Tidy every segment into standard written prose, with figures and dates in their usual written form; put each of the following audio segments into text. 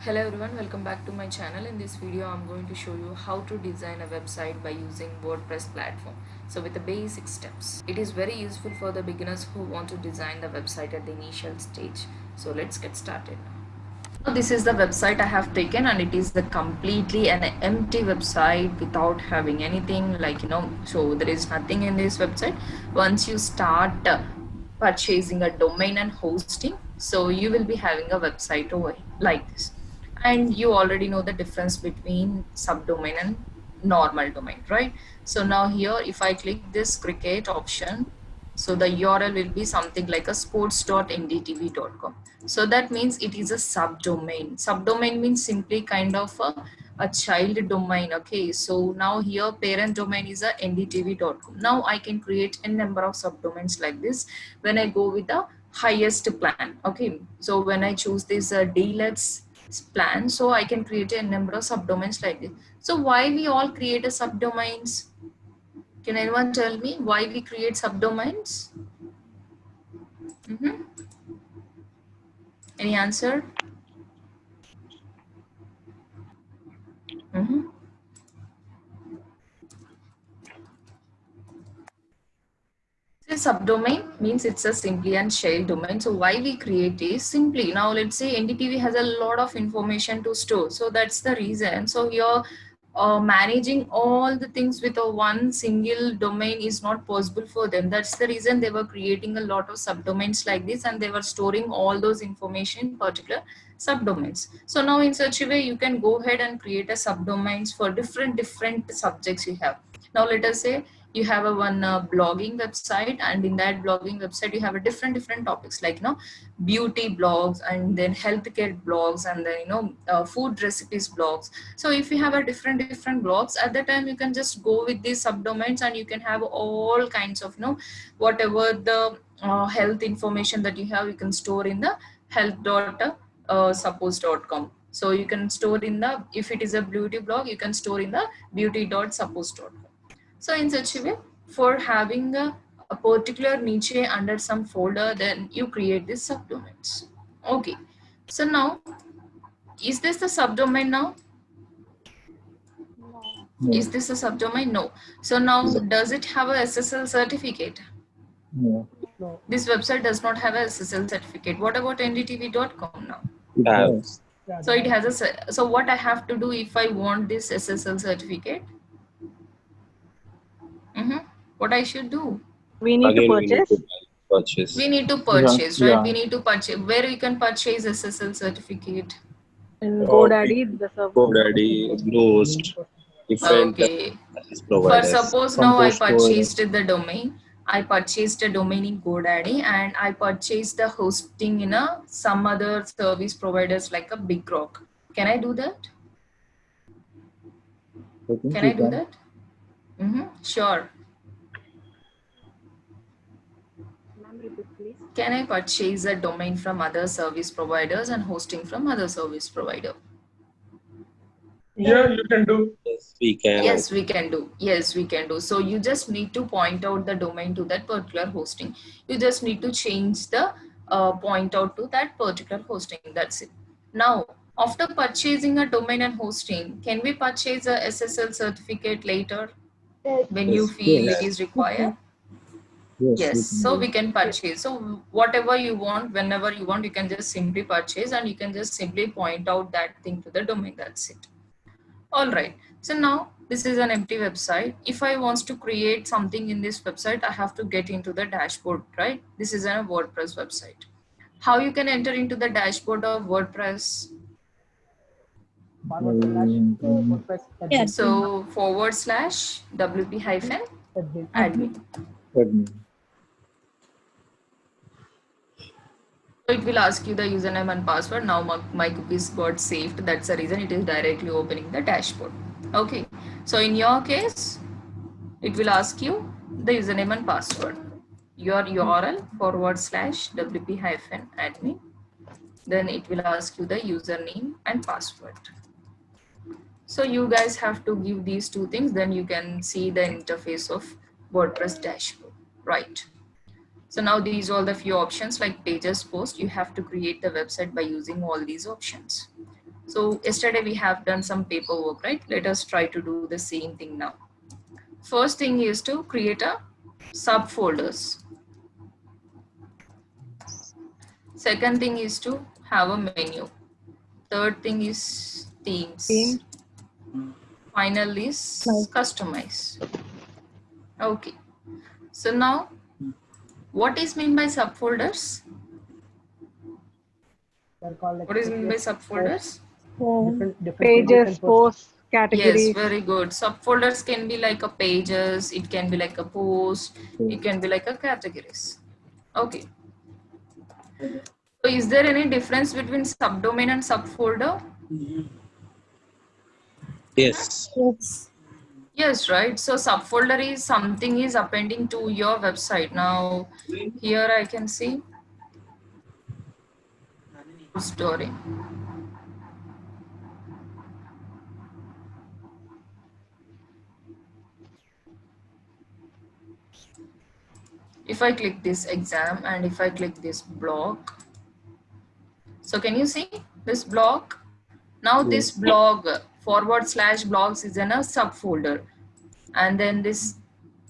Hello everyone, welcome back to my channel. In this video I'm going to show you how to design a website by using WordPress platform. So with the basic steps. It is very useful for the beginners who want to design the website at the initial stage. So let's get started now. This is the website I have taken and it is the completely an empty website without having anything so there is nothing in this website. Once you start purchasing a domain and hosting, so you will be having a website over like this. And you already know the difference between subdomain and normal domain, right? So now here if I click this cricket option, so the URL will be something like a sports.ndtv.com. So that means it is a subdomain. Subdomain means simply kind of a child domain. Okay, so now here parent domain is a ndtv.com. Now I can create a number of subdomains like this when I go with the highest plan. Okay, so when I choose this deluxe plan, so I can create a number of subdomains like this. So why we all create a subdomains? Can anyone tell me why we create subdomains? Any answer? Mm-hmm. So subdomain means it's a simply and shell domain. So why we create is simply, now let's say NDTV has a lot of information to store. So that's the reason. So here managing all the things with a one single domain is not possible for them. That's the reason they were creating a lot of subdomains like this and they were storing all those information in particular subdomains. So now in such a way you can go ahead and create a subdomains for different subjects you have. Now let us say you have a one blogging website, and in that blogging website you have a different topics like beauty blogs, and then healthcare blogs, and then food recipes blogs. So if you have a different blogs, at that time you can just go with these subdomains and you can have all kinds of whatever the health information that you have, you can store in the health.suppose.com. So you can store in the, if it is a beauty blog, you can store in the beauty.suppose.com. So in such a way, for having a particular niche under some folder, then you create these subdomains. Okay. So now, is this the subdomain now? No. Is this a subdomain? No. So now, No. does it have a SSL certificate? No. This website does not have a SSL certificate. What about ndtv.com now? It Have. does. So it has a, so what I have to do if I want this SSL certificate? What I should do? We need to Again, we need to purchase. purchase. We need to Yeah. purchase, right? Yeah. We need to purchase. Where you can purchase SSL certificate? In We GoDaddy, the service provider. GoDaddy, Bluehost, different Okay. service For providers. suppose now I Compost provider. purchased the domain. I purchased a domain in GoDaddy and I purchased the hosting in a some other service providers like a Big Rock. Can I do that? I think Can you I do can. that? Sure. Ma'am, repeat please. Can I purchase a domain from other service providers and hosting from other service provider? Yeah, you can do. Yes, we can. Yes, we can do. Yes, we can do. So you just need to point out the domain to that particular hosting. You just need to change the point out to that particular hosting. That's it. Now, after purchasing a domain and hosting, can we purchase a SSL certificate later when you Yes. feel it Yes. is required? Yes, Yes, we can so do. we can purchase. So whatever you want, whenever you want, you can just simply purchase and you can just simply point out that thing to the domain. That's it. All right. So now this is an empty website. If I want to create something in this website, I have to get into the dashboard, right? This is a WordPress website. How you can enter into the dashboard of WordPress? So /wp hyphen admin. Admin. So it will ask you the username and password. Now my cookies got saved. That's the reason it is directly opening the dashboard. Okay. So in your case, it will ask you the username and password. Your URL /wp hyphen admin. Then it will ask you the username and password. So you guys have to give these two things. Then you can see the interface of WordPress dashboard, right? So now these are the few options like pages, post. You have to create the website by using all these options. So yesterday we have done some paperwork, right? Let us try to do the same thing now. First thing is to create a subfolders. Second thing is to have a menu. Third thing is themes. Theme. Final is customize. Okay. So now, what is mean by subfolders? What is mean by subfolders? Pages, posts, categories. Yes, very good. Subfolders can be like a pages, it can be like a post, it can be like a categories. Okay. So is there any difference between subdomain and subfolder? Yes. Yes, right. So subfolder is something is appending to your website. Now here I can see story. If I click this exam and if I click this blog, so can you see this blog? Now this Yes. blog /blogs is in a subfolder, and then this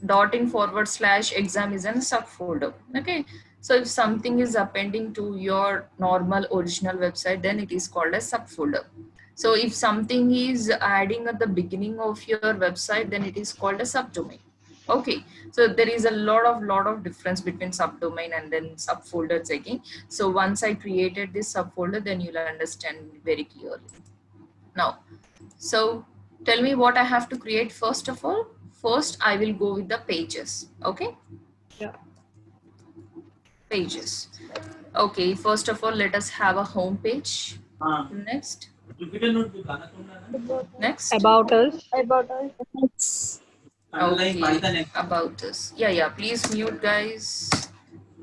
.in/exam is in a subfolder. Okay, so if something is appending to your normal original website, then it is called a subfolder. So if something is adding at the beginning of your website, then it is called a subdomain. Okay, so there is a lot of difference between subdomain and then subfolders again. So once I created this subfolder, then you'll understand very clearly. Now, so tell me what I have to create first of all. First, I will go with the pages. Okay, Yeah. pages. Okay, first of all, let us have a home page. Next. Next. About us. Okay, about us. Yeah, please mute guys.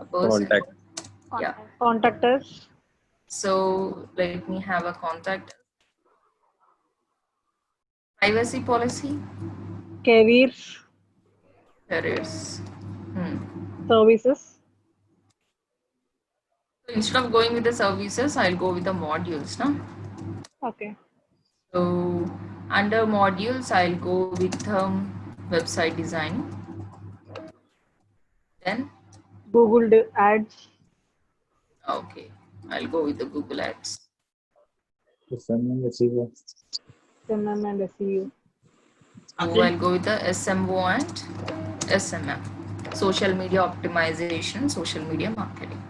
A person. Contact. Yeah. Contact us. So let me have a contact. Privacy policy. Careers. Careers. Services. So instead of going with the services, I'll go with the modules. No? Okay. So under modules, I'll go with website design. Then, Google Ads. okay, I'll go with the Google Ads. Sending receiver. SMM and SEO. So I'll go with the SMO and SMM, social media optimization, social media marketing.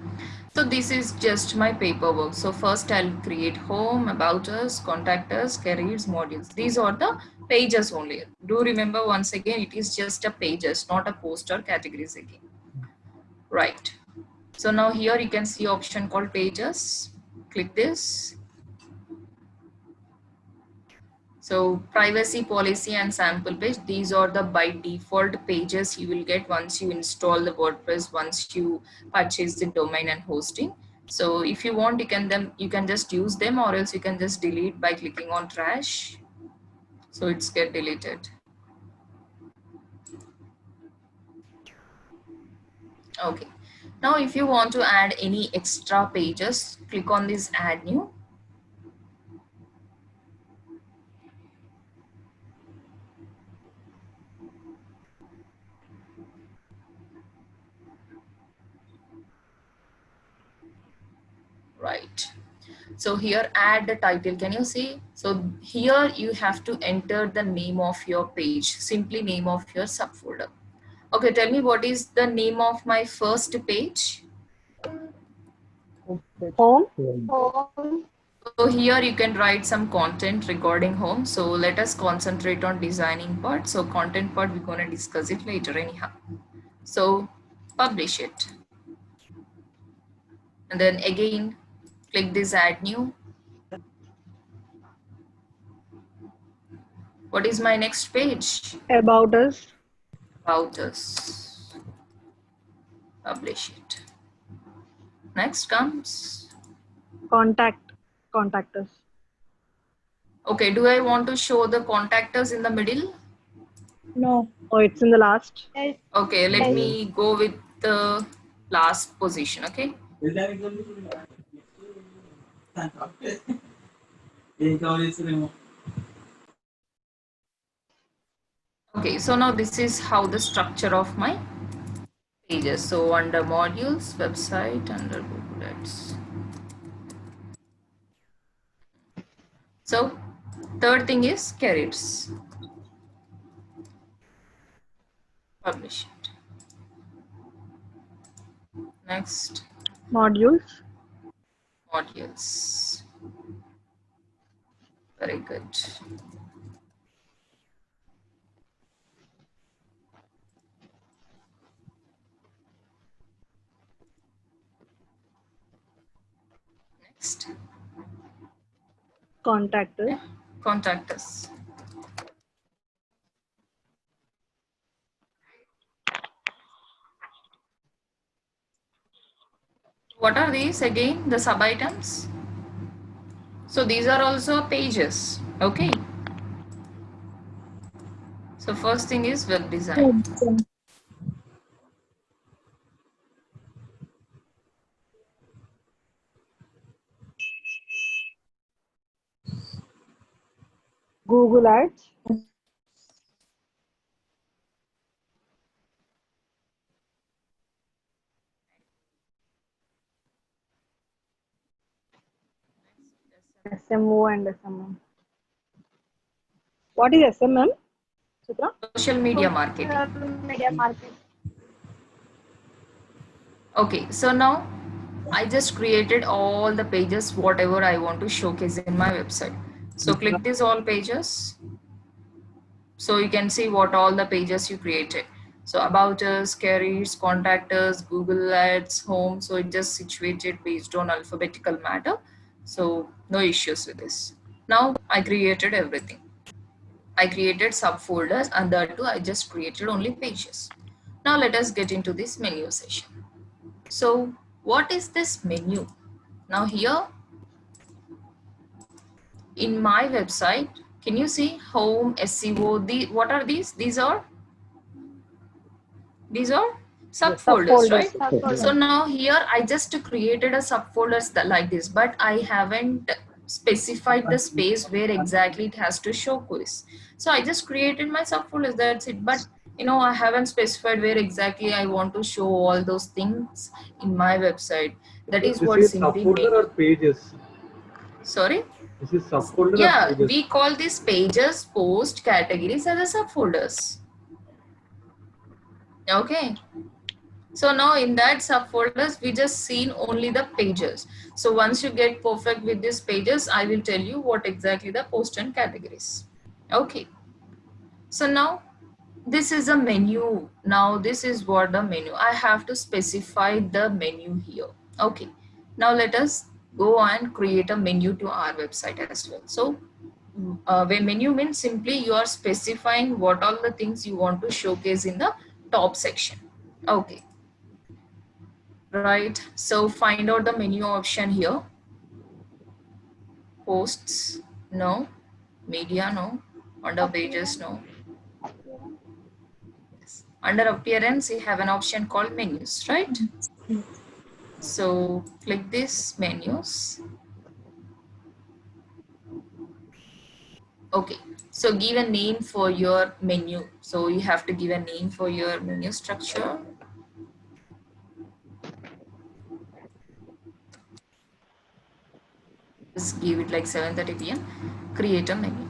So this is just my paperwork. So first I'll create home, about us, contact us, careers, modules. These are the pages only. Do remember once again, it is just a pages, not a post or categories again. Right. So now here you can see option called pages. Click this. So privacy policy and sample page, these are the by default pages you will get once you install the WordPress, once you purchase the domain and hosting. So if you want, you can just use them, or else you can just delete by clicking on trash. So it's get deleted. Okay. Now if you want to add any extra pages, click on this add new. Right. So here add the title, can you see? So here you have to enter the name of your page, simply name of your subfolder. Okay, tell me what is the name of my first page? Home. So here you can write some content regarding home. So let us concentrate on designing part. So content part, we're going to discuss it later anyhow. So publish it. And then again, click this add new. What is my next page? About us. About us. Publish it. Next comes. Contact us. Okay, do I want to show the contact us in the middle? No. Oh, it's in the last. Okay, let me go with the last position, okay? Okay, so now this is how the structure of my pages. So under modules, website, under Google Ads. So third thing is careers. Publish it. Next, Modules. modules. Very good. Next, Contact us. contact us. What are these again? The sub items. So these are also pages. Okay. So first thing is web design. Google Ads. SMO and SMM. What is SMM? Chitra? Social media marketing. Media marketing. Okay, so now I just created all the pages, whatever I want to showcase in my website. So click these all pages. So you can see what all the pages you created. So about us, careers, contact us, Google Ads, home. So it just situated based on alphabetical matter. So no issues with this. Now I created everything. I created subfolders and that too I just created only pages. Now let us get into this menu session. So what is this menu? Now here in my website, can you see home, SEO, what are these? These are subfolders, right? So now here I just created a subfolders like this, but I haven't specified the space where exactly it has to show quiz. So I just created my subfolders, that's it. But you know, I haven't specified where exactly I want to show all those things in my website. That is what simply subfolder or pages? Sorry? This is subfolder Yeah, or pages? we call these pages, post categories as a subfolders. Okay. So now in that subfolders, we just seen only the pages. So once you get perfect with these pages, I will tell you what exactly the post and categories. Okay. So now this is a menu. Now this is what the menu. I have to specify the menu here. Okay. Now let us go and create a menu to our website as well. So when menu means simply you are specifying what all the things you want to showcase in the top section. Okay. Right, so find out the menu option here. Posts, no. Media, no. Under pages, no. Yes. Under appearance, you have an option called menus, right? So click this menus. Okay, so give a name for your menu. So you have to give a name for your menu structure. Just give it like 7:30 p.m. Create a menu.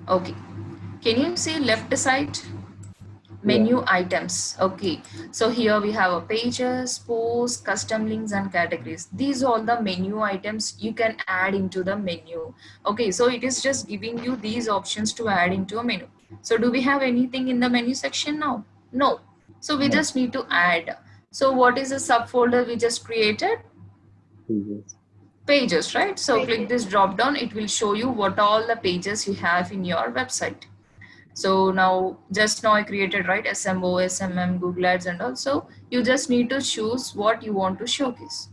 Okay, can you see left side? Menu items. Okay, so here we have a pages, posts, custom links and categories. These are all the menu items you can add into the menu. Okay, so it is just giving you these options to add into a menu. So do we have anything in the menu section now? No. So we just need to add. So what is the subfolder we just created? Pages, right? So click this drop down. It will show you what all the pages you have in your website. So now, just now I created, right, SMO, SMM, Google Ads and also you just need to choose what you want to showcase.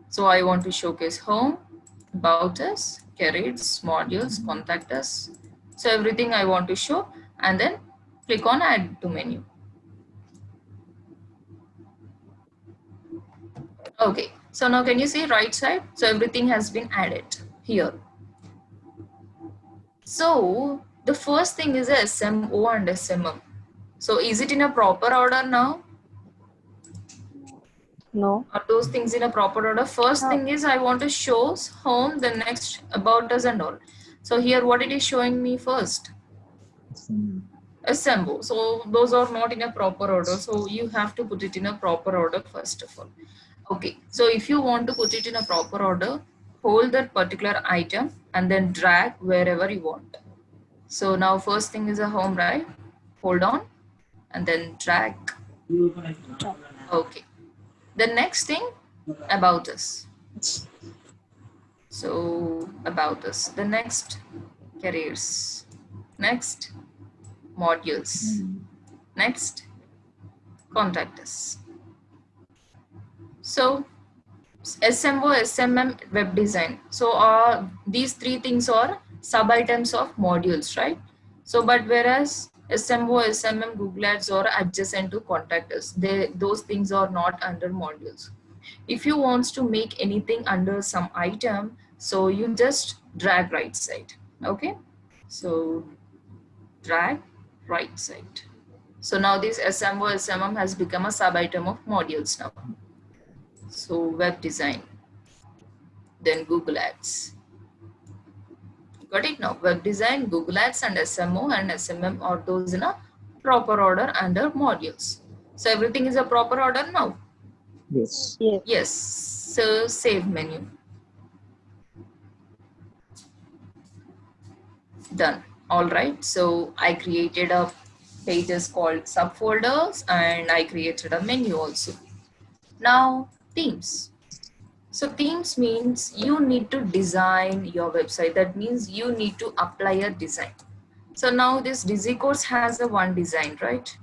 So I want to showcase home, about us, careers, modules, contact us. So everything I want to show and then click on add to menu. Okay, so now can you see right side? So everything has been added. here. So the first thing is a SMO and SMM. So is it in a proper order now? No. Are those things in a proper order? First No. thing is I want to show home, the next about us and all. So here what it is showing me first? Assemble. So those are not in a proper order. So you have to put it in a proper order first of all. Okay. So if you want to put it in a proper order, hold that particular item and then drag wherever you want. So now first thing is a home, right? Hold on and then drag. Okay. The next thing, about us. So about us. The next, careers. Next, modules. Next, contact us. So SMO, SMM, web design. So these three things are sub items of modules, right? So but whereas SMO, SMM, Google Ads are adjacent to contact us. Those things are not under modules. If you want to make anything under some item, so you just drag right side. Okay, so drag right side. So now this SMO, SMM has become a sub item of modules now. So web design, then Google Ads. Got it now? Web design, Google Ads, and SMO and SMM are those in a proper order under modules. So everything is a proper order now. Yes. Yes. Yes. So save menu. Done. All right. So I created a pages called subfolders and I created a menu also. Now themes. So themes means you need to design your website. That means you need to apply a design. So now this Dizzy course has a one design, right?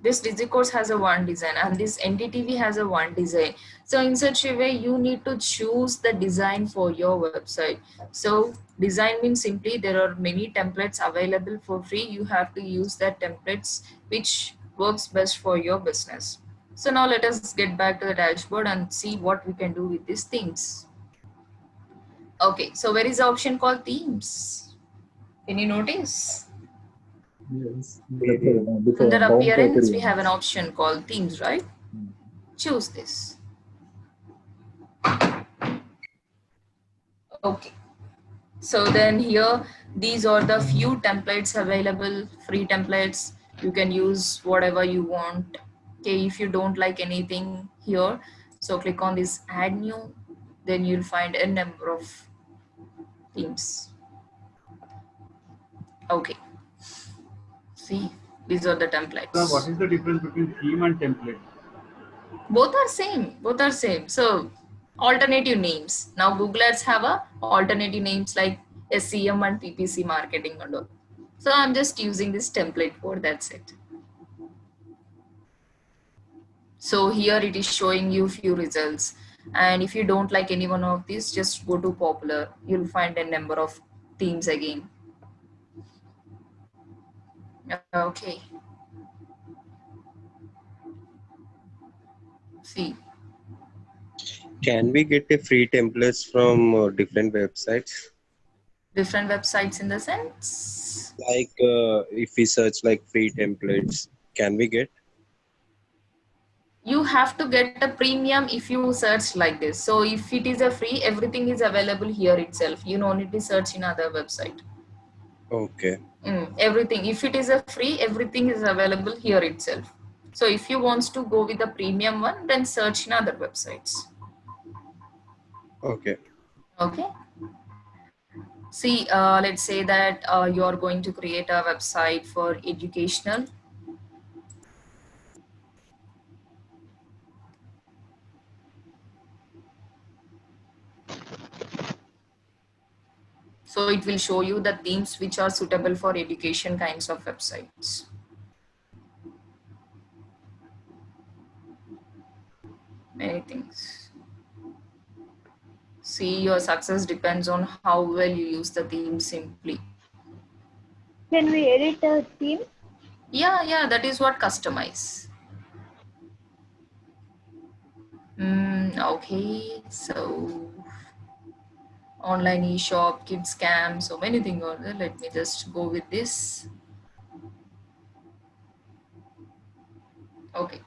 This Dizzy course has a one design and this NTTV has a one design. So in such a way, you need to choose the design for your website. So design means simply there are many templates available for free. You have to use that templates which works best for your business. So now let us get back to the dashboard and see what we can do with these themes. Okay, so where is the option called themes? Can you notice? Yes. Under appearance, we have an option called themes, right? Choose this. Okay. So then here, these are the few templates available, free templates. You can use whatever you want. Okay, if you don't like anything here, so click on this add new, then you'll find a number of themes. Okay. See, these are the templates. Sir, what is the difference between theme and template? Both are same. Both are same. So alternative names. Now Google Ads have a alternative names like SEM and PPC marketing and all. So I'm just using this template for that's it. So here it is showing you few results. And if you don't like any one of these, just go to popular. You'll find a number of themes again. Okay. See. Can we get a free templates from different websites? Different websites in the sense. Like if we search like free templates, can we get? You have to get a premium if you search like this. So if it is a free, everything is available here itself. You don't need to search in other website. Okay. Everything, if it is a free, everything is available here itself. So if you want to go with the premium one, then search in other websites. Okay. Okay. See, let's say that you are going to create a website for educational. So it will show you the themes which are suitable for education kinds of websites. Many things. See, your success depends on how well you use the theme simply. Can we edit a theme? Yeah, that is what customize. Okay, so online e-shop, kid scam, so many things are there. Let me just go with this. Okay,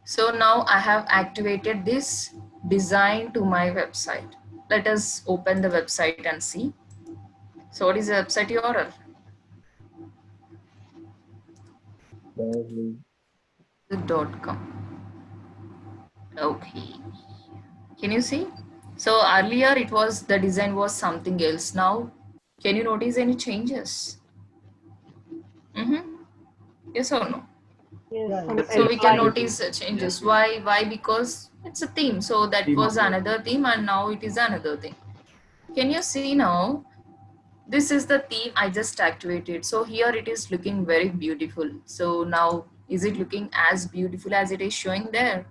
so now I have activated this design to my website. Let us open the website and see. So what is the website URL? .com. Okay, can you see? So earlier it was, the design was something else. Now can you notice any changes? Yes or no? Yes. So we can Like, notice changes. Why? Because it's a theme. So that Theme was upload. another theme and now it is another thing. Can you see now? This is the theme I just activated. So here it is looking very beautiful. So now is it looking as beautiful as it is showing there?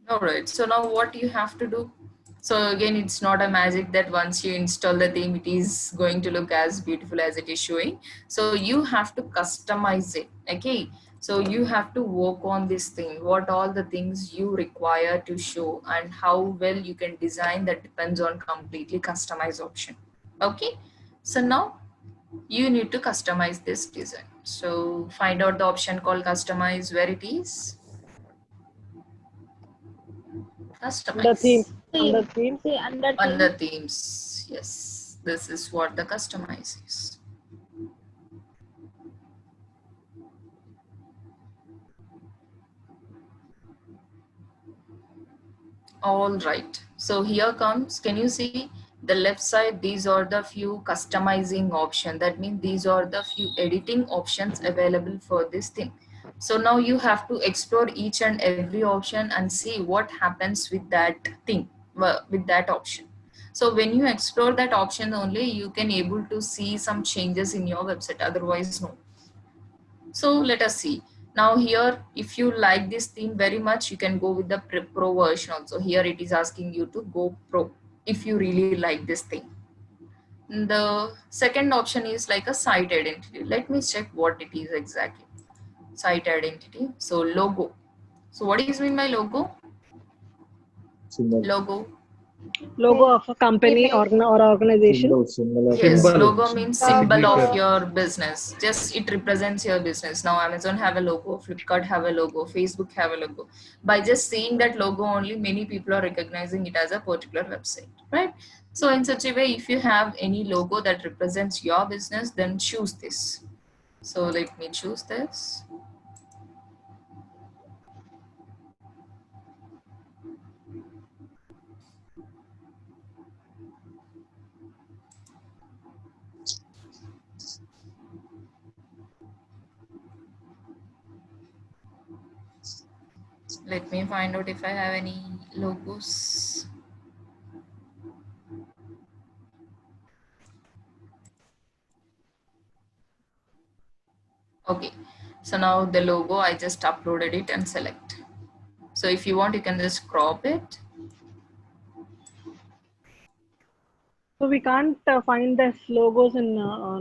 All right, so now what you have to do? So again, it's not a magic that once you install the theme, it is going to look as beautiful as it is showing. So you have to customize it, okay? So you have to work on this thing, what all the things you require to show and how well you can design, that depends on completely customized option, okay? So now you need to customize this design. So find out the option called customize, where it is. The theme. Customize. Under theme. theme. See, under Under theme. themes, yes, this is what the customize is. All right, so here comes, can you see the left side? These are the few customizing options. That means these are the few editing options available for this theme. So now you have to explore each and every option and see what happens with that thing, with that option. So when you explore that option only, you can able to see some changes in your website, otherwise no. So let us see. Now here, if you like this theme very much, you can go with the pro version also. Here it is asking you to go pro if you really like this thing. The second option is like a site identity. Let me check what it is exactly. Site identity. So logo. So what is mean by logo? Symbol. Logo. Logo of a company or organization. Symbol of Yes, Symbol. logo means symbol of Signature. your business. Just it represents your business. Now Amazon have a logo, Flipkart have a logo, Facebook have a logo. By just seeing that logo only, many people are recognizing it as a particular website, right? So in such a way, if you have any logo that represents your business, then choose this. So let me choose this. Let me find out if I have any logos. Okay, so now the logo, I just uploaded it and select. So if you want, you can just crop it. So we can't find this logos in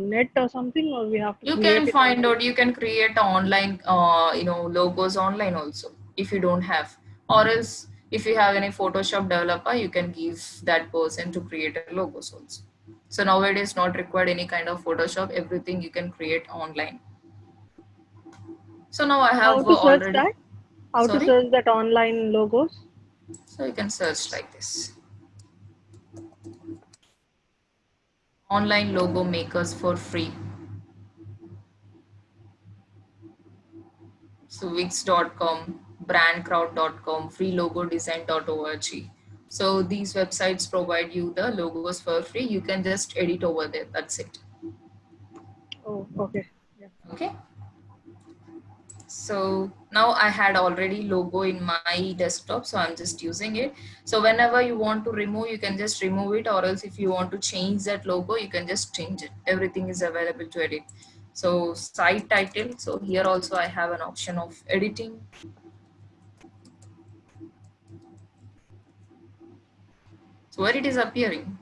net or something, or we have to You create can it find online. out, you can create online, logos online also if you don't have, or else if you have any Photoshop developer, you can give that person to create a logos also. So nowadays not required any kind of Photoshop, everything you can create online. So now I How have to search already, that? How to sorry, search that online logos? so you can search like this, online logo makers for free. So wix.com, brandcrowd.com, freelogodesign.org. So these websites provide you the logos for free. You can just edit over there. That's it. Oh, okay. Yeah. Okay. So now I had already logo in my desktop, so I'm just using it. So whenever you want to remove, you can just remove it, or else if you want to change that logo, you can just change it. Everything is available to edit. So site title. So here also I have an option of editing. So where it is appearing?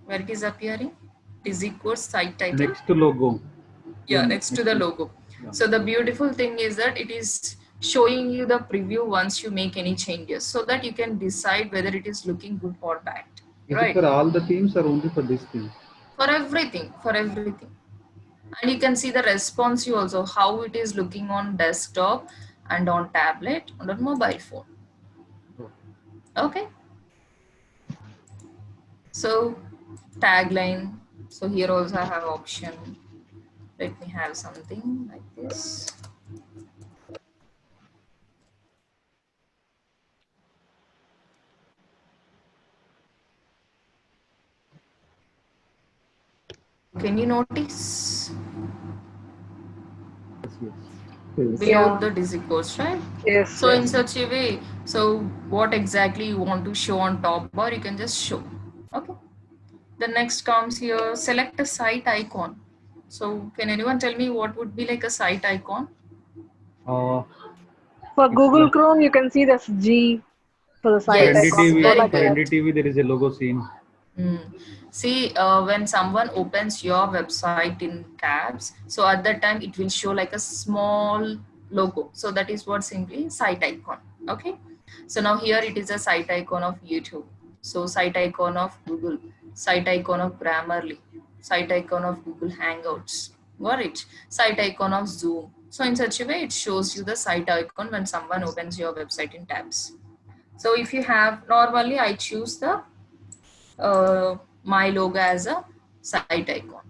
Where it is appearing? It is equals site title. Next to logo. Yeah, next to the logo. Yeah. So the beautiful thing is that it is showing you the preview once you make any changes, so that you can decide whether it is looking good or bad. Is Right? it for all the themes or only for this theme? For everything, for everything. And you can see the responsive also, how it is looking on desktop and on tablet and on mobile phone. Okay. So tagline. So here also I have option. Let me have something like this. Can you notice Yes. below Yeah. the digit codes, right? Yes. So in Yes. such a way, so what exactly you want to show on top bar, you can just show. Okay. The next comes here, select a site icon. So can anyone tell me what would be like a site icon? Uh, For it's Google like Chrome, you can see this G for the site Yes, icon. Go very like For good. that. NDTV, there is a logo scene. See, when someone opens your website in tabs, so at that time it will show like a small logo. So that is what simply site icon. Okay. So now here it is a site icon of YouTube. So site icon of Google, site icon of Grammarly, site icon of Google Hangouts. Got it? Site icon of Zoom. So in such a way, it shows you the site icon when someone opens your website in tabs. So if you have, normally I choose the my logo as a site icon.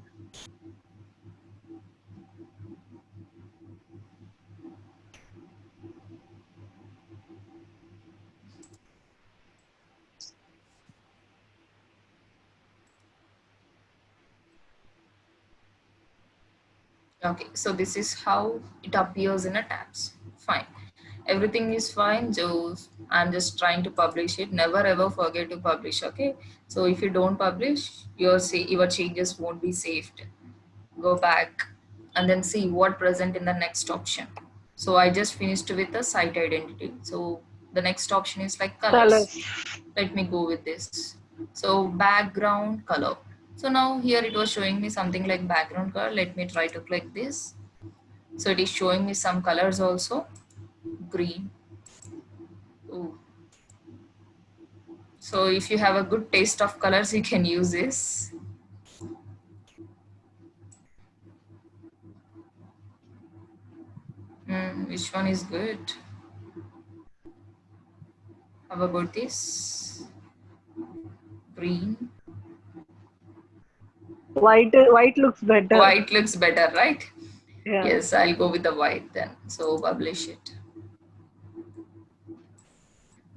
Okay, so this is how it appears in a tabs. Fine. Everything is fine. I'm just trying to publish it. Never ever forget to publish. Okay. So if you don't publish, your changes won't be saved. Go back and then see what present in the next option. So I just finished with the site identity. So the next option is like colors. Colors. Let me go with this. So background color. So now here it was showing me something like background color. Let me try to click this. So it is showing me some colors also. Green. Ooh. So if you have a good taste of colors, you can use this. Which one is good? How about this? Green. White looks better. White looks better, right? Yeah. Yes, I'll go with the white then. So publish it.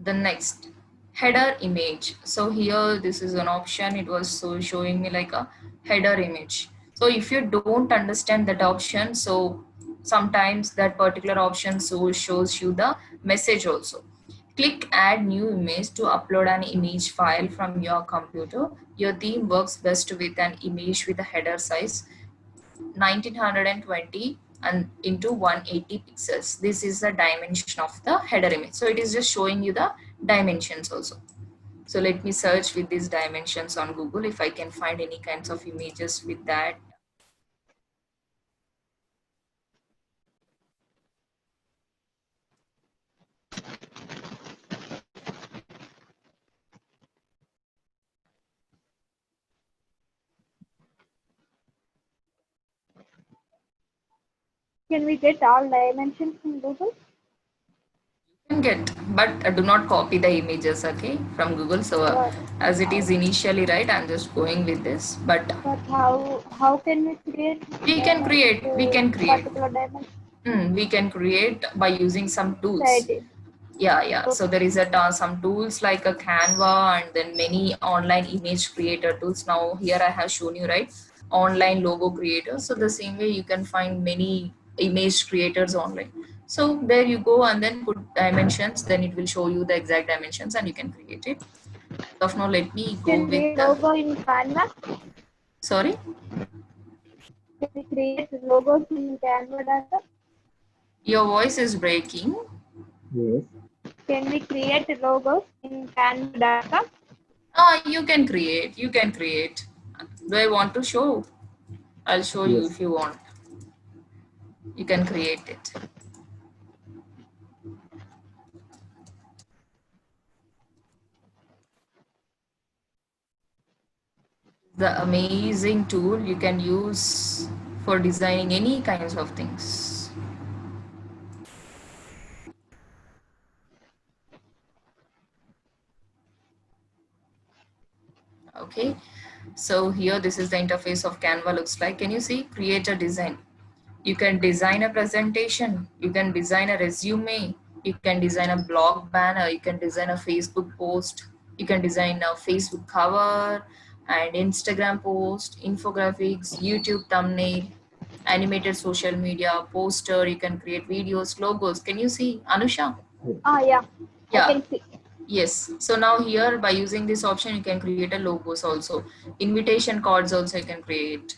The next, header image. So here this is an option. It was so showing me like a header image. So if you don't understand that option, so sometimes that particular option so shows you the message also. Click add new image to upload an image file from your computer. Your theme works best with an image with a header size 1920 and into 180 pixels. This is the dimension of the header image. So it is just showing you the dimensions also. So let me search with these dimensions on Google if I can find any kinds of images with that. Can we get all dimensions from Google? You can get, but do not copy the images, okay, from Google. So as it is initially right, I'm just going with this, but How can we create we can create, particular dimension? we can create by using some tools. Right. Yeah. So there is some tools like a Canva and then many online image creator tools. Now here I have shown you, right, online logo creators. So the same way you can find many image creators online. So there you go and then put dimensions, then it will show you the exact dimensions and you can create it. As of now, let me go Can with we logo in Canva? sorry, Can we create logos in Canva data? your voice is breaking. Yes. Can we create logos in Canva data? You can create, do I want to show? I'll show you Yes. if you want. You can create it. the amazing tool you can use for designing any kinds of things. Okay, so here this is the interface of Canva looks like. Can you see? Create a design. You can design a presentation, you can design a resume, you can design a blog banner, you can design a Facebook post, you can design a Facebook cover and Instagram post, infographics, YouTube thumbnail, animated social media, poster, you can create videos, logos. Can you see, Anusha? Yeah. I Yeah. can see. Yes. So now here by using this option, you can create a logos also. Invitation cards also you can create.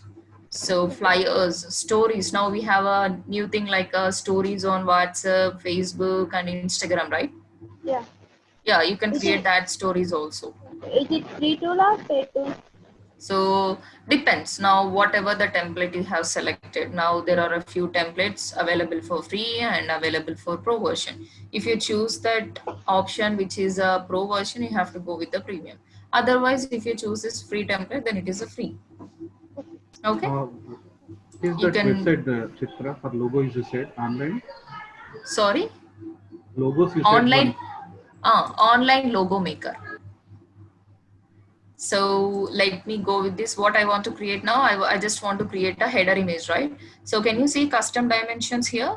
So flyers, stories. Now we have a new thing like stories on WhatsApp, Facebook, and Instagram, right? Yeah. Yeah, you can Is create it, that stories also. is it free tool or paid tool? So depends now whatever the template you have selected. Now there are a few templates available for free and available for pro version. If you choose that option which is a pro version, you have to go with the premium. Otherwise, if you choose this free template, then it is a free. Okay. Is You that can, website, Chitra, for logo is you said online? sorry, Logos you said online, one. online logo maker. So let me go with this. What I want to create now, I just want to create a header image, right? So can you see custom dimensions here?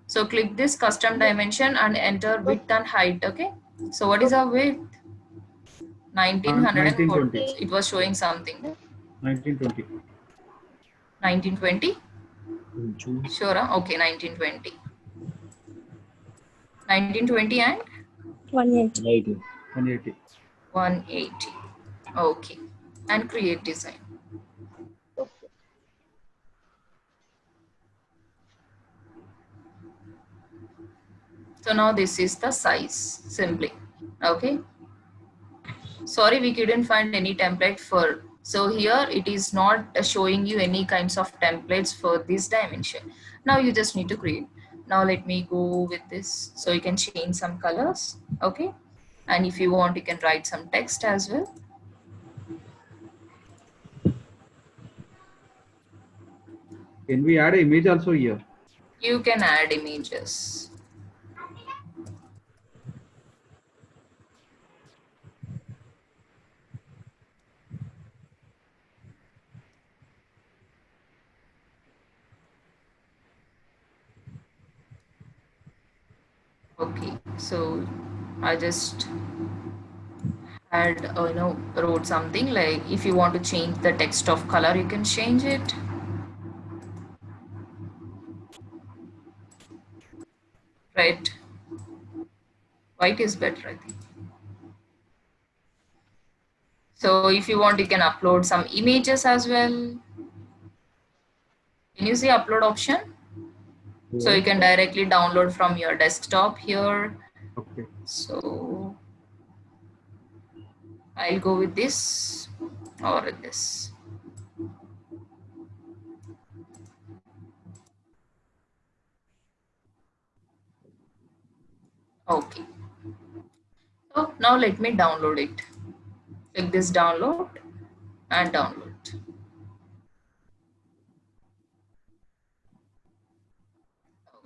So click this custom dimension and enter width and height. Okay. So what is our width? 1940. 1920. It was showing something. 1920. 1920. Sure. Okay. 1920. 1920 and 180. 180. 180. Okay. And create design. So now this is the size simply. Okay. Sorry, we couldn't find any template for. So here it is not showing you any kinds of templates for this dimension. Now you just need to create. Now let me go with this. So you can change some colors. Okay. And if you want, you can write some text as well. Can we add an image also here? You can add images. Okay, so I just had wrote something like if you want to change the text of color, you can change it. Right. White is better, I think. So if you want, you can upload some images as well. Can you see upload option? So you can directly download from your desktop here. Okay. So I'll go with this or this. Okay. So now let me download it. Click this download and download.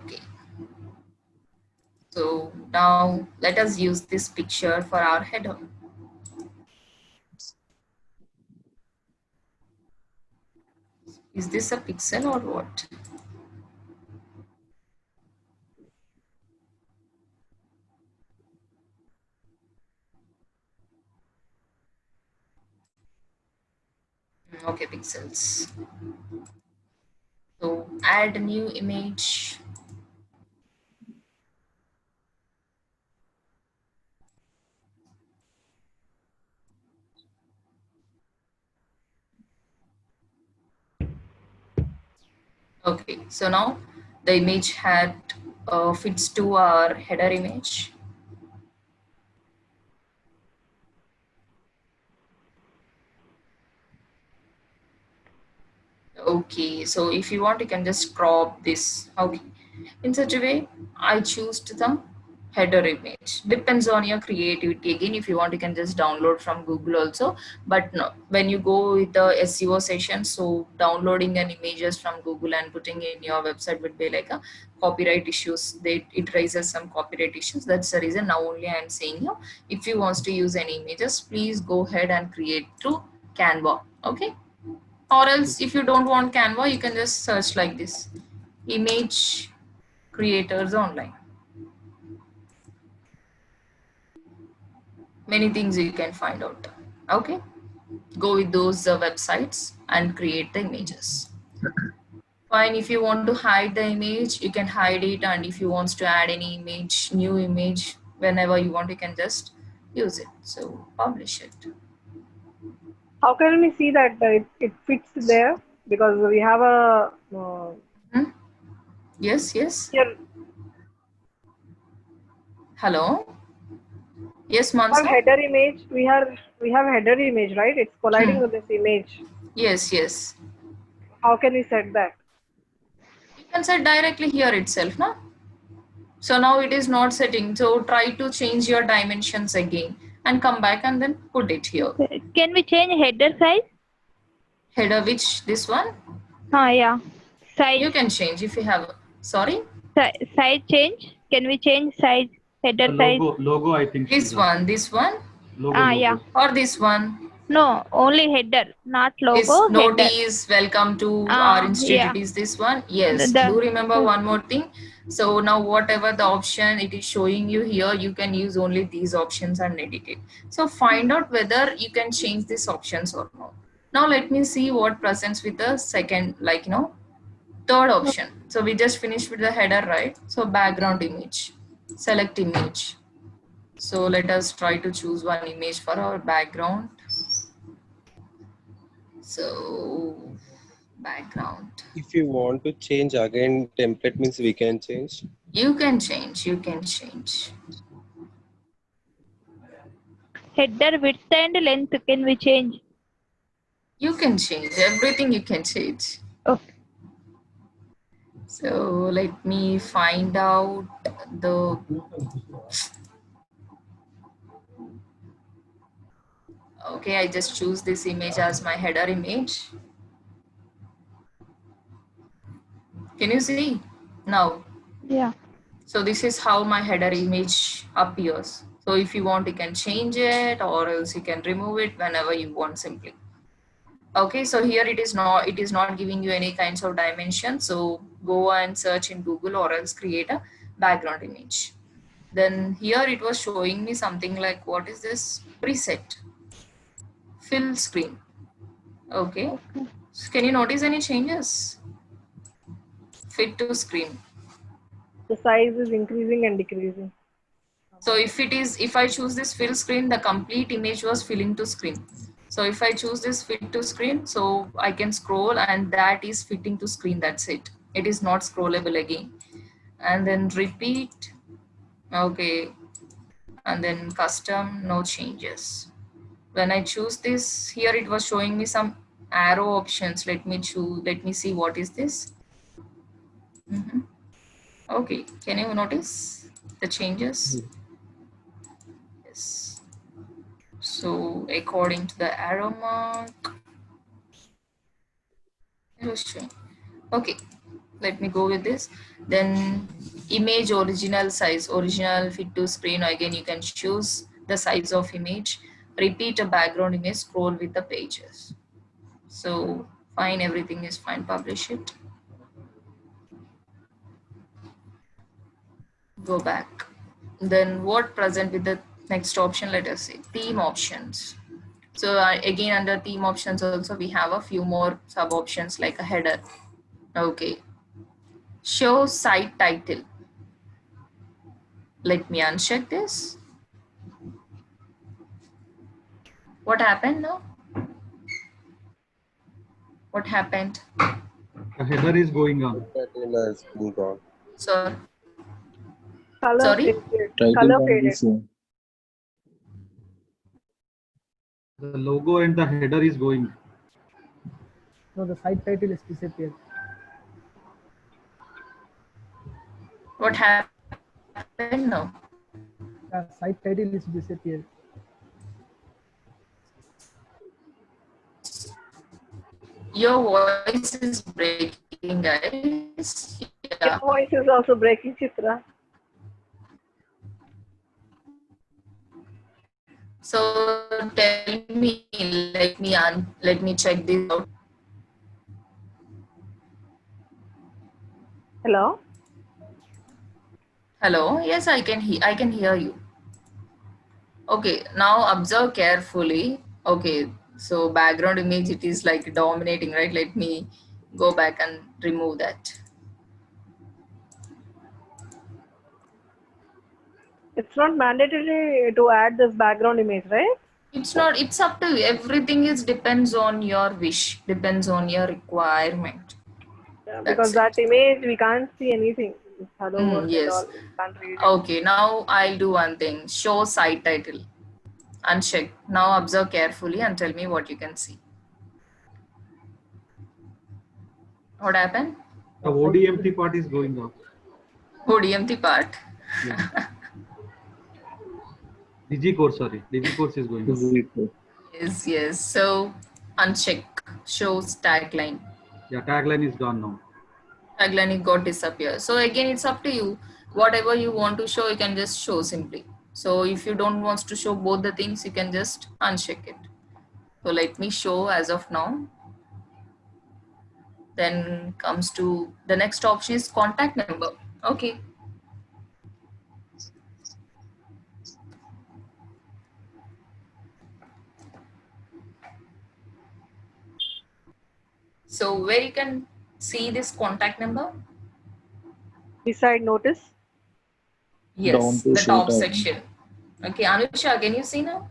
Okay. So now let us use this picture for our header. Is this a pixel or what? Okay, pixels. So add a new image. Okay, so now the image had fits to our header image. Okay, so if you want, you can just crop this. Okay, in such a way, I choose the header image. Depends on your creativity. Again, if you want, you can just download from Google also. But no, when you go with the SEO session, so downloading an images from Google and putting in your website would be like a copyright issues. It raises some copyright issues. That's the reason now only I am saying you, if you want to use any images, please go ahead and create through Canva. Okay. Or else if you don't want Canva, you can just search like this, image creators online. Many things you can find out. Okay, go with those websites and create the images. Fine. If you want to hide the image, you can hide it, and if you want to add any image, new image, whenever you want, you can just use it. So publish it. How can we see that it fits there? Because we have a Yes. here Hello. Yes, our Mansa. header image. We have header image, right? It's colliding with this image. Yes. How can we set that? You can set directly here itself, no? So now it is not setting. So try to change your dimensions again and come back and then put it here. Can we change header size? Header, which this one? Yeah. Size. You can change if you have. Sorry? Size change. Can we change size? Header size. Logo, I think. This one. Logo. Yeah. Or this one. No, only header, not logo. This header. notice, welcome to our institute. Yeah. Is this one? Yes. The- Do remember one more thing. So now whatever the option it is showing you here, you can use only these options and edit it. So find out whether you can change these options or not. Now let me see what presents with the second, third option. So we just finished with the header, right? So background image, select image. So let us try to choose one image for our background. So background. If you want to change again, template means we can change. You can change. Header width and length, can we change? You can change everything. You can change. Okay. So let me find out the. Okay, I just choose this image as my header image. Can you see now? Yeah. So this is how my header image appears. So if you want, you can change it, or else you can remove it whenever you want simply. Okay, so here it is not giving you any kinds of dimension. So go and search in Google or else create a background image. Then here it was showing me something like, what is this? Preset. Fill screen. Okay. So can you notice any changes? Fit to screen. The size is increasing and decreasing. So if I choose this fill screen, the complete image was filling to screen. So if I choose this fit to screen, so I can scroll and that is fitting to screen. That's it. It is not scrollable again. And then repeat. Okay. And then custom, no changes. When I choose this, here it was showing me some arrow options. Let me see what is this. Okay, can you notice the changes? Yes. So according to the arrow mark, it was showing. Okay, let me go with this. Then image original size, original fit to screen. Again, you can choose the size of image. Repeat a background image, scroll with the pages. So fine, everything is fine, publish it. Go back. Then what present with the next option? Let us see, theme options. So again, under theme options also we have a few more sub options like a header. Okay. Show site title. Let me uncheck this. What happened now? What happened? The header is going on. So, Color sorry? faded. Color faded. The logo and the header is going. No, the site title is disappeared. What happened now? Site title is disappeared. Your voice is breaking, guys. Yeah. Your voice is also breaking, Chitra. So tell me, let me check this out. Hello? Hello. Yes, I can hear you. Okay. Now observe carefully. Okay. So background image, it is like dominating, right? Let me go back and remove that. It's not mandatory to add this background image, right? It's not. It's up to you. Everything is depends on your wish. Depends on your requirement. Yeah, because That's it. that image we can't see anything. Hello world and all. Yes. We can't read it. Okay, now I'll do one thing. Show site title. Uncheck. Now observe carefully and tell me what you can see. What happened? The ODMT part is going up. ODMT part. Yeah. DigiCourse, sorry. DigiCourse is going up. Yes, yes. So uncheck. Shows tagline. Yeah, tagline is gone now. Tagline it got disappear. So again, it's up to you. Whatever you want to show, you can just show simply. So if you don't want to show both the things, you can just uncheck it. So let me show as of now. Then comes to the next option is contact number. Okay. So where you can see this contact number? Beside notice. Yes, the top section. Okay, Anusha, can you see now?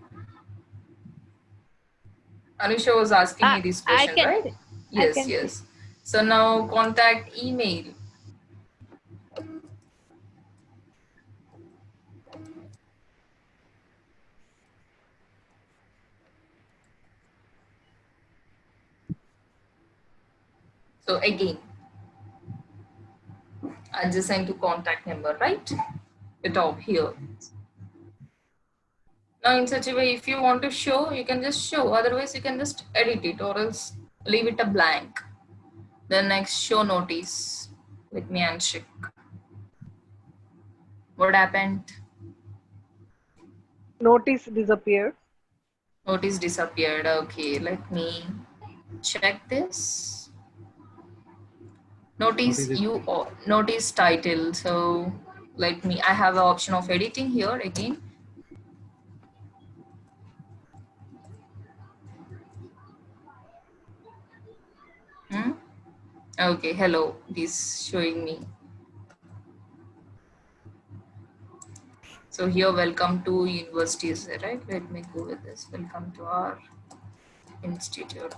Anusha was asking me this I question, can right? see. Yes, can see. yes. So now contact email. So again, adjacent to contact number, right? The top here. Now in such a way, if you want to show, you can just show. Otherwise, you can just edit it or else leave it a blank. Then next, show notice. Let me uncheck. What happened? Notice disappeared. Notice disappeared. Okay, let me check this. Notice notice title. So let me, I have an option of editing here again. Okay, hello, this showing me. So here, welcome to university is there, right? Let me go with this. Welcome to our institute.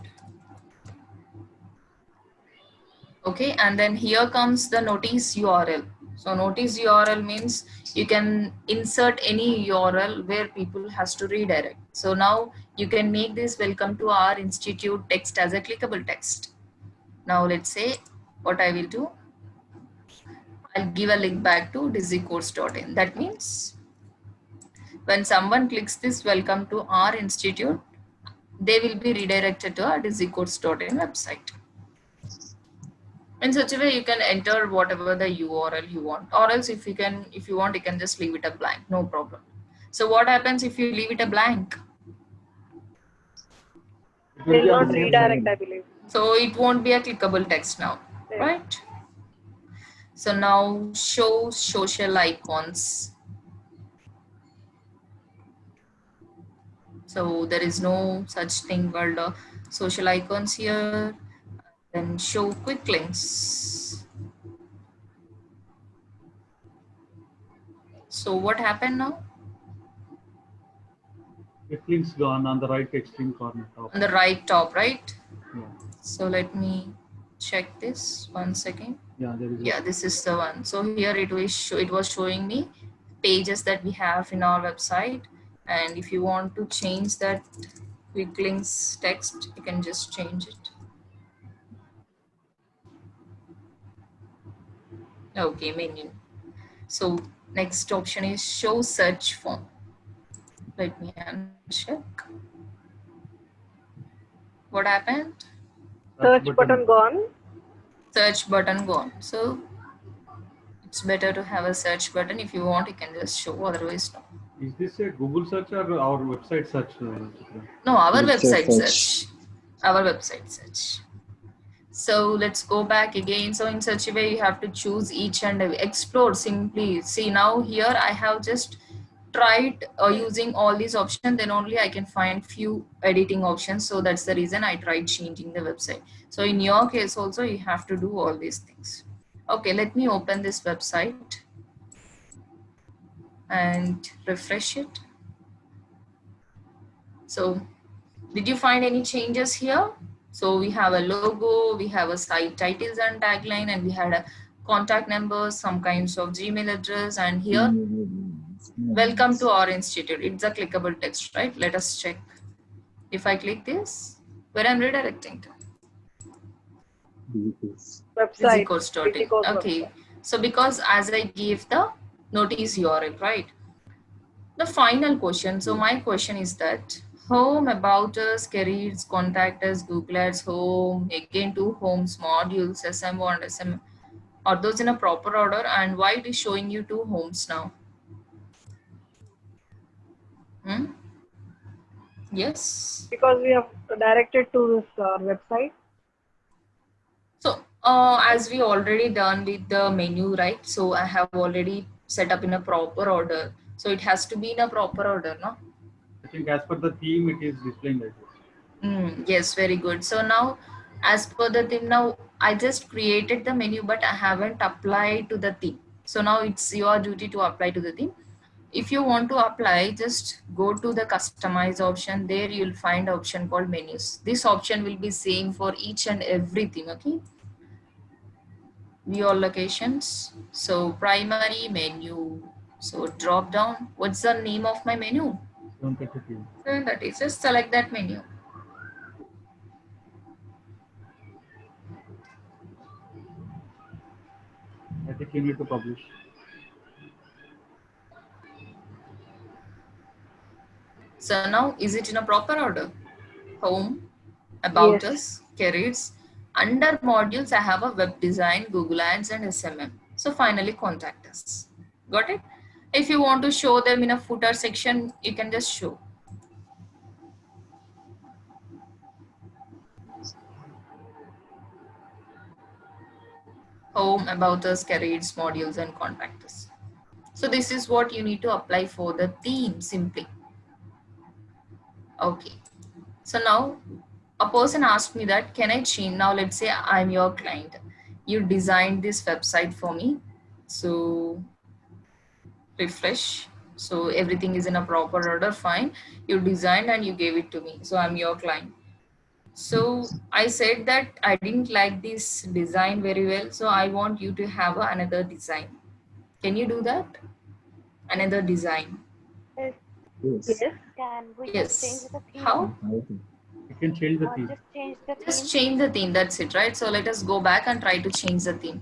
Okay, and then here comes the notice URL. So notice URL means you can insert any URL where people has to redirect. So now you can make this welcome to our institute text as a clickable text. Now let's say what I will do. I'll give a link back to dizzycourse.in. That means when someone clicks this welcome to our institute, they will be redirected to our dizzycourse.in website. In such a way, you can enter whatever the URL you want, or else if you want, you can just leave it a blank, no problem. So what happens if you leave it a blank? It Will be on not the same redirect, line. I believe. So it won't be a clickable text now, Yeah. right? So now show social icons. So there is no such thing called social icons here. Then show quick links. So what happened now? It links gone on the right extreme corner top. On the right top, right? Yeah. So let me check this 1 second. Yeah, there is. Yeah, this is the one. So here it was showing me pages that we have in our website, and if you want to change that quick links text, you can just change it. Okay, menu. So Next option is show search form. Let me uncheck. What happened? Search button gone. Search button gone. So it's better to have a search button. If you want, you can just show, otherwise no. Is this a Google search or our website search? Chitra? No, our Website website search. search. Our website search. So let's go back again. So in such a way, you have to choose each and every, explore simply. See, now here I have just tried using all these options, then only I can find few editing options. So that's the reason I tried changing the website. So in your case also, you have to do all these things. Okay, let me open this website and refresh it. So did you find any changes here? So we have a logo, we have a site titles and tagline, and we had a contact number, some kinds of Gmail address, and here, welcome to our institute. It's a clickable text, right? Let us check. If I click this, where I'm redirecting to? Website. Easycourse.in. Easycourse Okay. website. So because as I gave the notice URL, right? The final question. So my question is that home, about us, careers, contact us, Google Ads, home, again two homes, modules, SM1, SM. Are those in a proper order? And why it is showing you two homes now? Hmm? Yes. Because we have directed to this website. So as we already done with the menu, right? So I have already set up in a proper order. So it has to be in a proper order, no? I think as per the theme, it is displaying like this. Yes, very good. So now, as per the theme, now I just created the menu, but I haven't applied to the theme. So now it's your duty to apply to the theme. If you want to apply, just go to the customize option. There you'll find option called menus. This option will be same for each and every theme. Okay. View all locations. So primary menu. So drop down. What's the name of my menu? 733. 730. Just select that menu. I think you need to publish. So now, is it in a proper order? Home, about Yes. us, careers. Under modules, I have a web design, Google Ads, and SMM. So finally, contact us. Got it? If you want to show them in a footer section, you can just show. Home, about us, careers, modules, and contact us. So this is what you need to apply for the theme simply. Okay. So now a person asked me that, can I change? Now let's say I'm your client. You designed this website for me. So refresh. So everything is in a proper order, fine. You designed and you gave it to me. So I'm your client. So I said that I didn't like this design very well. So I want you to have another design. Can you do that? Another design. Yes. Yes. Can we just Yes. change the theme? How? You can change the Or theme. just change the theme? Just change the theme. That's it, right? So let us go back and try to change the theme.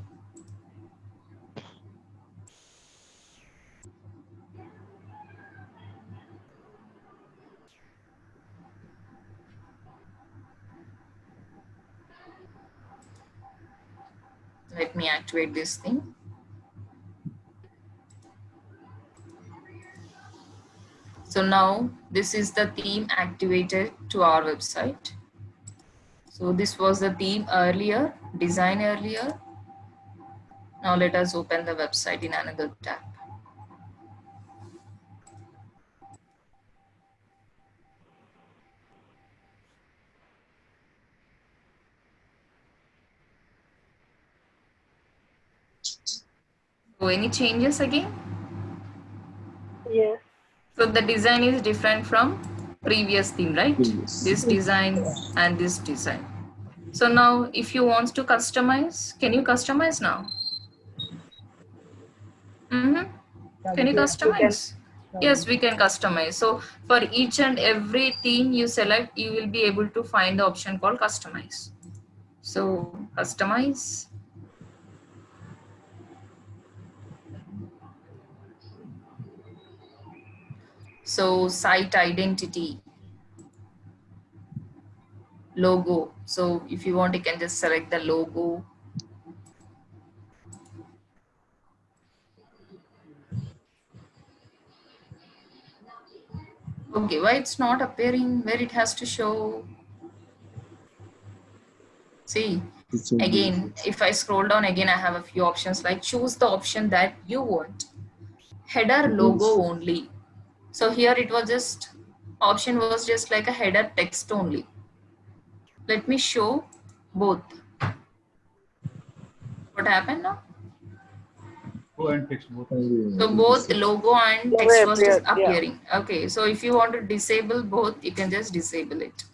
Let me activate this thing. So now this is the theme activated to our website. So this was the theme earlier, design earlier. Now let us open the website in another tab. So any changes again? Yes. So the design is different from previous theme, right? Yes. This design and this design. So now if you want to customize, can you customize now? Can you customize? Yes, we can customize. So for each and every theme you select, you will be able to find the option called customize. So customize. So site identity, logo. So if you want, you can just select the logo. Okay, why it's not appearing where it has to show? See, again, if I scroll down again, I have a few options like choose the option that you want. Header logo only. So here it was just, option was just like a header text only. Let me show both. What happened now? Logo and text both. So both logo and Logo text was just appeared, yeah. appearing. Okay, so if you want to disable both, you can just disable it.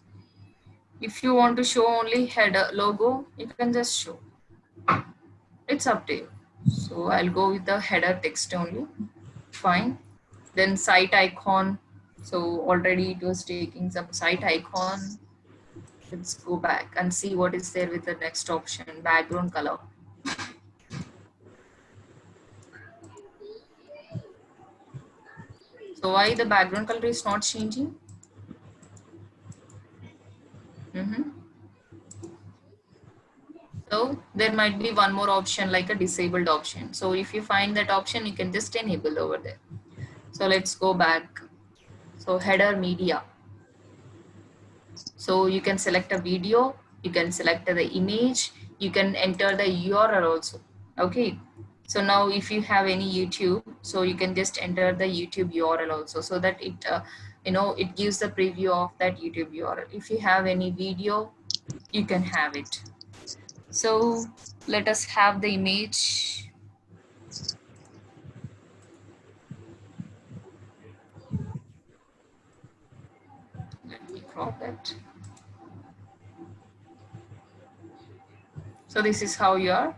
If you want to show only header logo, you can just show. It's up to you. So I'll go with the header text only. Fine. Then site icon. So already it was taking some site icon. Let's go back and see what is there with the next option, background color. So why the background color is not changing? So there might be one more option like a disabled option. So if you find that option, you can just enable over there. So let's go back. So header media. So you can select a video, you can select the image, you can enter the URL also. Okay. So now if you have any YouTube, so you can just enter the YouTube URL also, so that it, it gives the preview of that YouTube URL. If you have any video, you can have it. So let us have the image. Let me crop it. So this is how your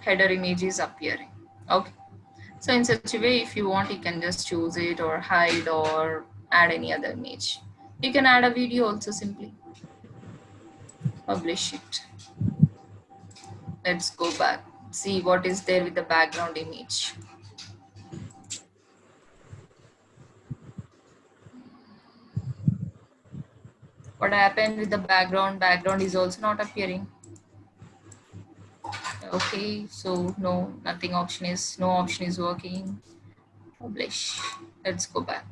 header image is appearing. Okay. So in such a way, if you want, you can just choose it or hide or add any other image. You can add a video also simply. Publish it. Let's go back. See what is there with the background image. What happened with the background? Background is also not appearing. Okay, so no, nothing option is, no option is working. Publish. Let's go back.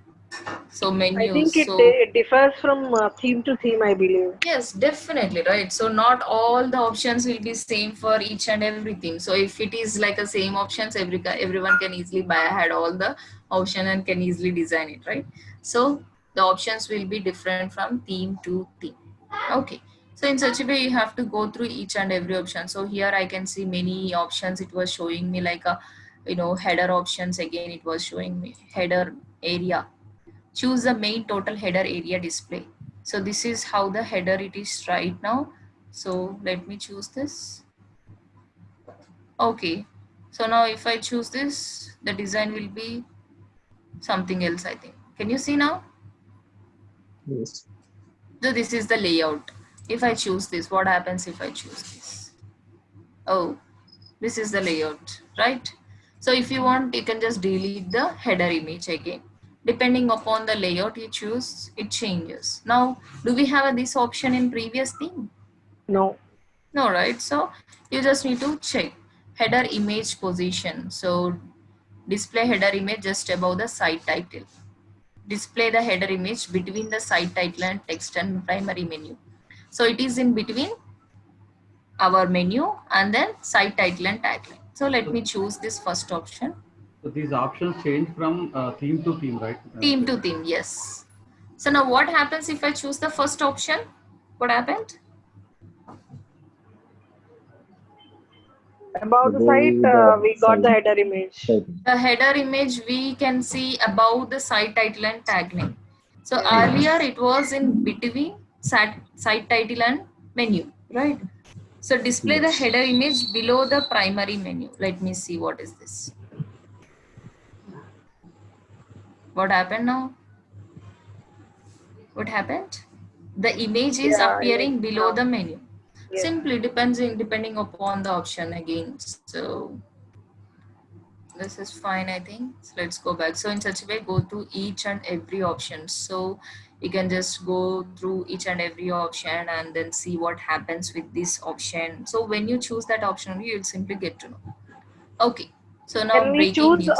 So menus. I think so it differs from theme to theme, I believe. yes, definitely, right? So not all the options will be same for each and everything. So if it is like a same options, everyone can easily buy, had all the option and can easily design it, right? So the options will be different from theme to theme. Okay. So in such a way, you have to go through each and every option. So here I can see many options. It was showing me like a, header options. Again, it was showing me header area. Choose the main total header area display. So this is how the header it is right now. So let me choose this. Okay. So now if I choose this, the design will be something else, I think. Can you see now? Yes. So this is the layout. If I choose this, what happens if I choose this? Oh, this is the layout, right? So if you want, you can just delete the header image again. Depending upon the layout you choose, it changes. Now, do we have this option in previous theme? No. No, right? So you just need to check header image position. So display header image just above the site title. Display the header image between the site title and text and primary menu. So it is in between our menu and then site title and tagline. So let me choose this first option. So these options change from theme to theme, right? Theme to theme, yes. So now what happens if I choose the first option? What happened? About the site, we got the header image. The header image we can see above the site title and tagline. So earlier it was in between site title and menu, right? So display the header image below the primary menu. Let me see what is this. What happened now? What happened? The image is appearing below the menu. Simply depending upon the option again. So This is fine, I think. So let's go back. So in such a way, go to each and every option. So you can just go through each and every option and then see what happens with this option. So when you choose that option, you'll simply get to know. Okay. So now Can we breaking choose, news.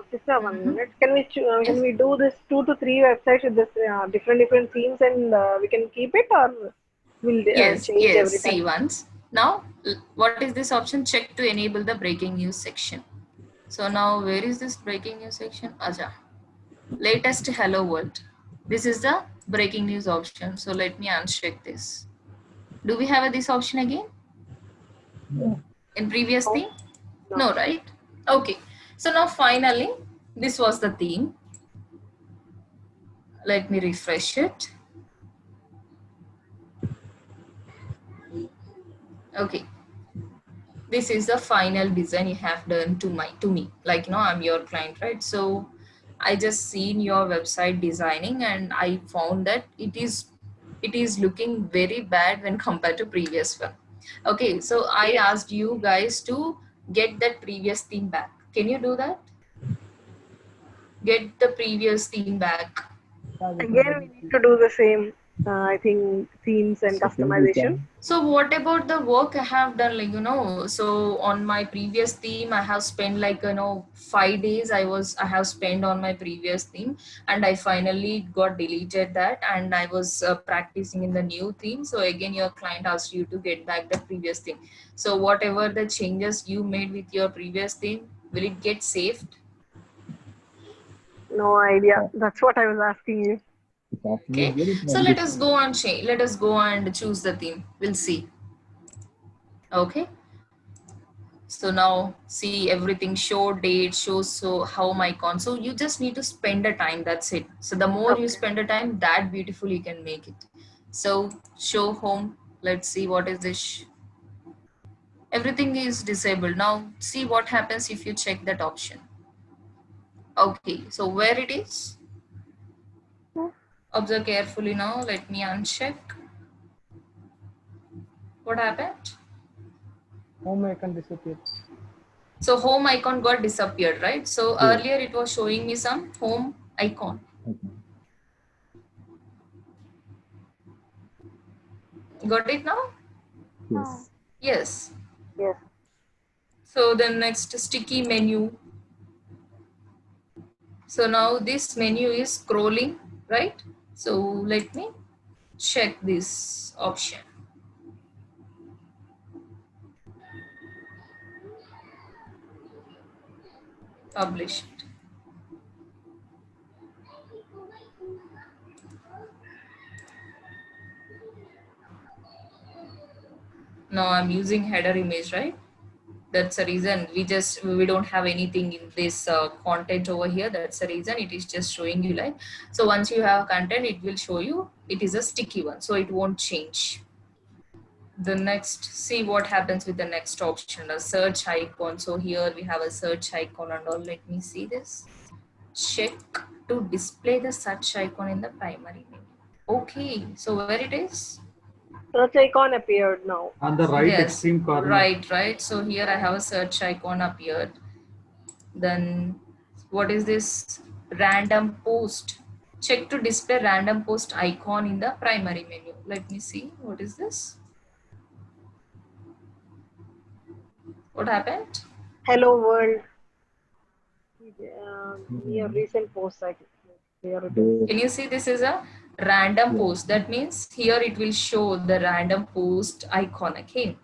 Krishna, one Mhm. minute. Can Yes. we do this 2 to 3 websites with this different themes, and we can keep it, or will Yes, change yes. every time? See once. Now, what is this option? Check to enable the breaking news section. So now, where is this breaking news section? Aja. Latest hello world. This is the breaking news option. So let me uncheck this. Do we have this option again in previous No, theme? no. No, right? Okay. So now finally, this was the theme. Let me refresh it. Okay. This is the final design you have done to me. Like, I'm your client, right? So I just seen your website designing and I found that it is looking very bad when compared to previous one. Okay, so I Yes. asked you guys to get that previous theme back. Can you do that? Get the previous theme back. Yeah, we can Again, we need to do the same. I think themes and second we customization. can. So what about the work I have done? So on my previous theme, I have spent 5 days. I have spent on my previous theme, and I finally got deleted that, and I was practicing in the new theme. So again, your client asked you to get back the previous theme. So whatever the changes you made with your previous theme, will it get saved? No idea. That's what I was asking you. Okay. So let us go and change. Let us go and choose the theme. We'll see. Okay. So now see everything, show date, show so home icon. So you just need to spend the time. That's it. So the more you Okay. spend the time, that beautiful you can make it. So show home. Let's see what is this. Everything is disabled. Now see what happens if you check that option. Okay. So where it is? Observe carefully now. Let me uncheck. What happened? Home icon disappear. So home icon got disappeared, right? So Yeah. earlier it was showing me some home icon. Got it now? Yes. Yes. Yes. So then next sticky menu. So now this menu is scrolling, right? So let me check this option. Publish it. Now I'm using header image, right? That's the reason we don't have anything in this content over here. That's the reason it is just showing you like. So once you have content, it will show you it is a sticky one, so it won't change. The next, see what happens with the next option, a search icon. So here we have a search icon and all. Let me see this. Check to display the search icon in the primary menu. Okay, so where it is? Search icon appeared now. On the right Yes, extreme corner. right. So here I have a search icon appeared. Then what is this? Random post. Check to display random post icon in the primary menu. Let me see. What is this? What happened? Hello world. Near recent post, I think. Here it is. Can you see this is a random post? That means here it will show the random post icon again.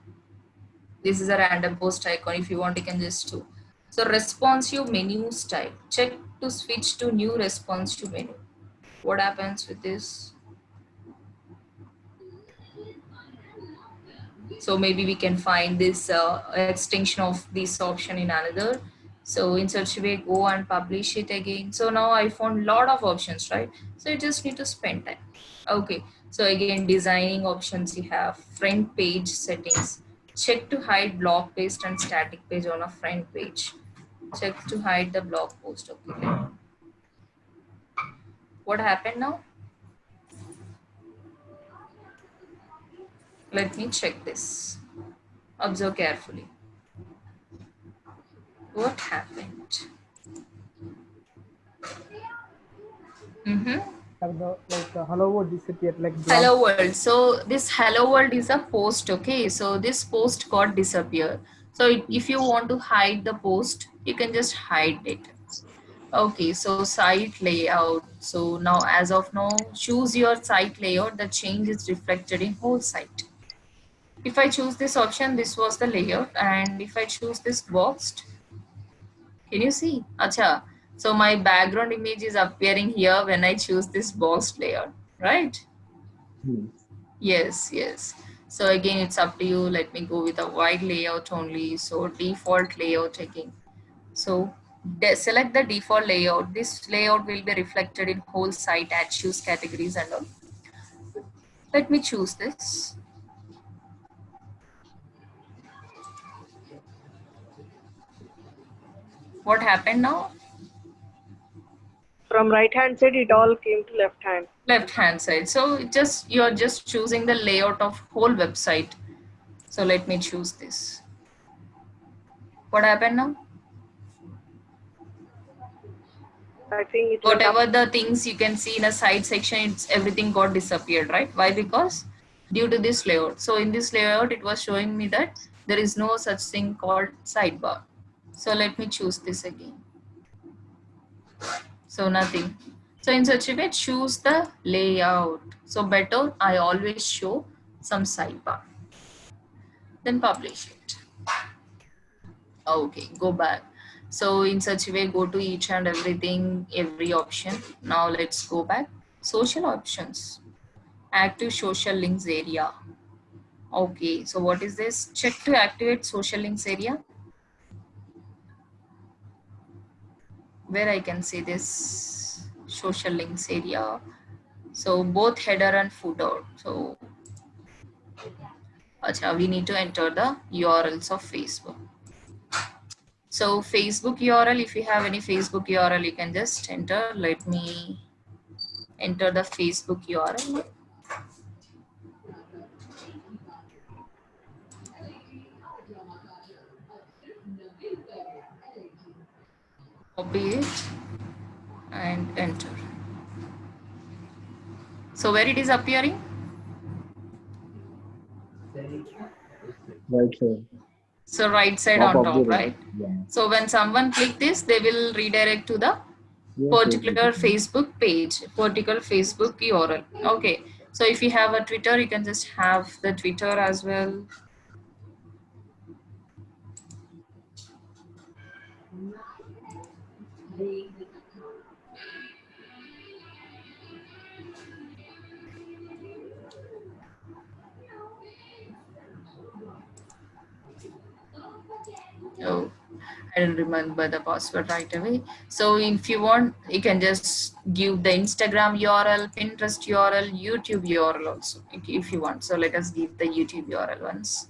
This is a random post icon. If you want, you can just do. So responsive menu style. Check to switch to new responsive menu. What happens with this? So maybe we can find this extension of this option in another. So in such a way, go and publish it again. So now I found lot of options, right? So you just need to spend time. Okay, so again, designing options, you have front page settings. Check to hide block paste and static page on a front page. Check to hide the blog post. Okay, what happened now? Let me check this. Observe carefully. What happened? hello world disappeared, like blank. Hello world. So this hello world is a post. Okay, so this post got disappear. So if you want to hide the post, you can just hide it. Okay, so site layout. So now, as of now, choose your site layout. The change is reflected in whole site. If I choose this option, this was the layout, and if I choose this boxed, can you see? Acha. So my background image is appearing here when I choose this boxed layout, right? Yes, yes. So again, it's up to you. Let me go with a wide layout only. So default layout again. So select the default layout. This layout will be reflected in whole site at choose categories and all. Let me choose this. What happened now? From right hand side, it all came to left hand. Left hand side. So you're just choosing the layout of whole website. So let me choose this. What happened now? I think it went Whatever up. the things you can see in a side section, it's everything got disappeared, right? Why? Because due to this layout. So in this layout, it was showing me that there is no such thing called sidebar. So let me choose this again. So nothing. So in such a way, choose the layout. So better, I always show some sidebar. Then publish it. Okay, go back. So in such a way, go to each and everything, every option. Now let's go back. Social options. Active social links area. Okay, so what is this? Check to activate social links area. Where I can see this social links area. So both header and footer. So we need to enter the URLs of Facebook. So Facebook URL, if you have any Facebook URL, you can just enter. Let me enter the Facebook URL. Copy it and enter. So where it is appearing? Right, sir. So right side Top on of the top, row. right? Yeah. So when someone click this, they will redirect to the Yes, particular Facebook page, particular Facebook URL. Okay. So if you have a Twitter, you can just have the Twitter as well. Oh, I don't remember the password right away. So if you want, you can just give the Instagram URL, Pinterest URL, YouTube URL also, if you want. So let us give the YouTube URL once.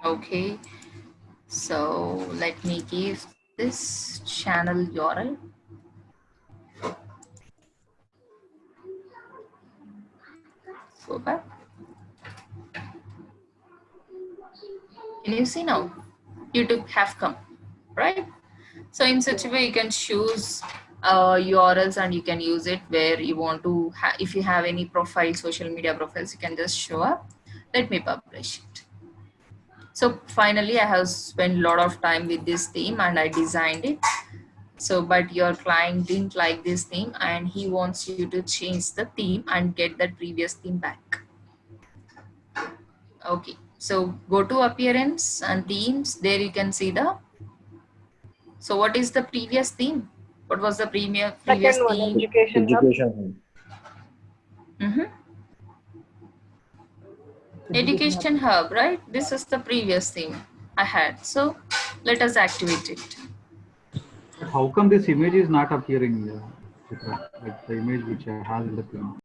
Okay. So let me give this channel URL. Go back. Can you see now? YouTube have come, right? So in such a way, you can choose URLs and you can use it where you want to. If you have any profile, social media profiles, you can just show up. Let me publish it. So finally, I have spent a lot of time with this theme and I designed it. So, but your client didn't like this theme and he wants you to change the theme and get that previous theme back. Okay, so go to appearance and themes. There you can see the. So what is the previous theme? What was the previous Second one, theme? education hub. Education. Education hub, right? This is the previous theme I had. So let us activate it. How come this image is not appearing here? Like the image which I have in the theme.